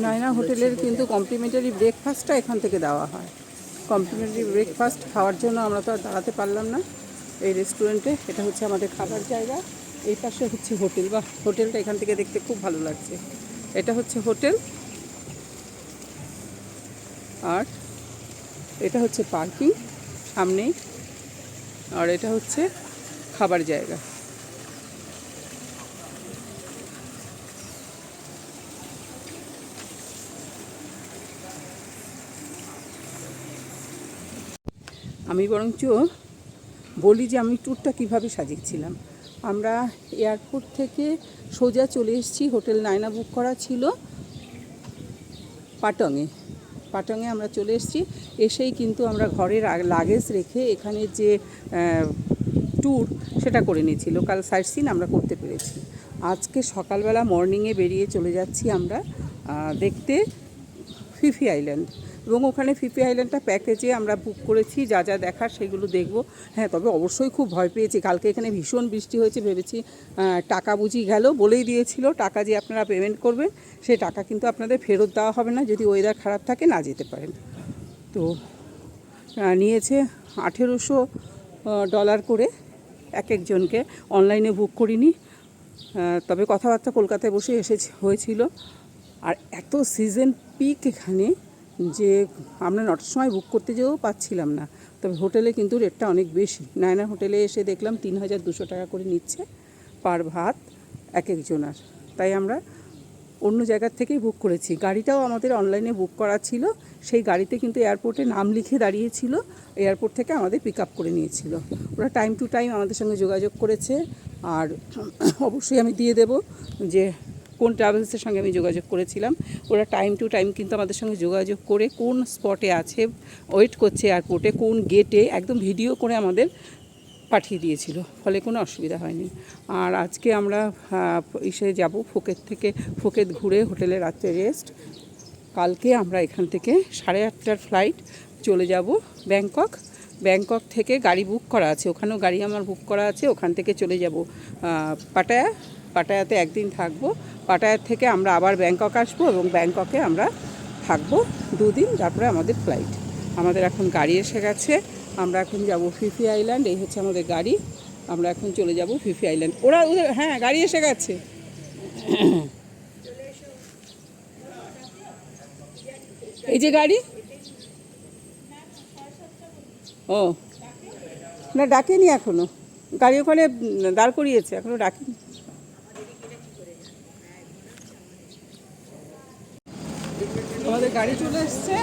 নায়না হোটেলের কিন্তু কমপ্লিমেন্টারি ব্রেকফাস্টটা এখান থেকে দেওয়া হয়। কমপ্লিমেন্টারি ব্রেকফাস্ট খাওয়ার জন্য আমরা তো আর দাঁড়াতে পারলাম না এই রেস্টুরেন্টে। এটা হচ্ছে আমাদের খাবার জায়গা, এই পাশে হচ্ছে হোটেল। বা হোটেলটা এখান থেকে দেখতে খুব ভালো লাগছে। এটা হচ্ছে হোটেল, আর এটা হচ্ছে পার্কিং সামনেই, আর এটা হচ্ছে খাবার জায়গা। আমি বরঞ্চ বলি যে আমি ট্যুরটা কীভাবে সাজিয়েছিলাম। আমরা এয়ারপোর্ট থেকে সোজা চলে এসেছি, হোটেল নায়না বুক করা ছিল পাটংয়ে আমরা চলে এসেছি। এসেই কিন্তু আমরা ঘরের লাগেজ রেখে এখানে যে ট্যুর সেটা করে নিয়েছি, লোকাল সাইট সিন আমরা করতে পেরেছি। আজকে সকালবেলা মর্নিংয়ে বেরিয়ে চলে যাচ্ছি আমরা দেখতে ফিফি আইল্যান্ড, এবং ওখানে ফিফি আইল্যান্ডটা প্যাকেজে আমরা বুক করেছি, যা যা দেখার সেগুলো দেখব। হ্যাঁ, তবে অবশ্যই খুব ভয় পেয়েছি। কালকে এখানে ভীষণ বৃষ্টি হয়েছে, ভেবেছি টাকা বুঝি গেল, বলেই দিয়েছিল টাকা যে আপনারা পেমেন্ট করবেন সেই টাকা কিন্তু আপনাদের ফেরত দেওয়া হবে না, যদি ওয়েদার খারাপ থাকে না যেতে পারেন। তো নিয়েছে $1800 করে এক একজনকে, অনলাইনে বুক করিনি, তবে কথাবার্তা কলকাতায় বসে হয়েছিল। আর এত সিজন পিক এখানে যে আমরা 9টার সময় বুক করতে যেও পাচ্ছিলাম না। তবে হোটেলে কিন্তু রেটটা অনেক বেশি। নায়না হোটেলে এসে দেখলাম 3200 টাকা করে নিচ্ছে পার ভাত এক একজনার। তাই আমরা অন্য জায়গার থেকেই বুক করেছি। গাড়িটাও আমাদের অনলাইনে বুক করা ছিল, সেই গাড়িতে কিন্তু এয়ারপোর্টে নাম লিখে দাঁড়িয়েছিল, এয়ারপোর্ট থেকে আমাদের পিক আপ করে নিয়েছিল। ওরা টাইম টু টাইম আমাদের সঙ্গে যোগাযোগ করেছে। আর অবশ্যই আমি দিয়ে দেব যে কোন ট্রাভেলসের সঙ্গে আমি যোগাযোগ করেছিলাম। ওরা টাইম টু টাইম কিন্তু আমাদের সঙ্গে যোগাযোগ করে কোন স্পটে আছে, ওয়েট করছে এয়ারপোর্টে, কোন গেটে, একদম ভিডিও করে আমাদের পাঠিয়ে দিয়েছিল, ফলে কোনো অসুবিধা হয়নি। আর আজকে আমরা এসে যাব ফুকেত ঘুরে হোটেলে রাত্রে রেস্ট। কালকে আমরা এখান থেকে 8:30টার ফ্লাইট চলে যাব ব্যাংকক থেকে গাড়ি বুক করা আছে, ওখানেও গাড়ি আমার বুক করা আছে। ওখান থেকে চলে যাব পাটায়াতে একদিন থাকবো। পাটায়া থেকে আমরা আবার ব্যাংকক আসবো, এবং ব্যাংককে আমরা থাকবো 2 দিন, তারপরে আমাদের ফ্লাইট। আমাদের এখন গাড়ি এসে গেছে, আমরা এখন যাব ফিফি আইল্যান্ড। এই হচ্ছে আমাদের গাড়ি, আমরা এখন চলে যাব ফিফি আইল্যান্ড। ওদের হ্যাঁ, গাড়ি এসে গেছে। এই যে গাড়ি। ও না, ডাকেনি এখনো, গাড়ি ওখানে দাঁড় করিয়েছে, এখনো ডাকেনি। আমাদের গাড়ি চলে এসছে,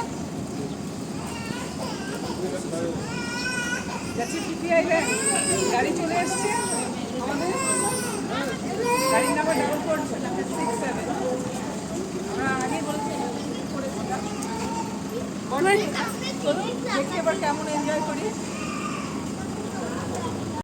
গাড়ি চলে এসছে আমাদের। গাড়ির নাম্বার 447। আমরা আগে বলেছি, এবার কেমন এনজয় করি।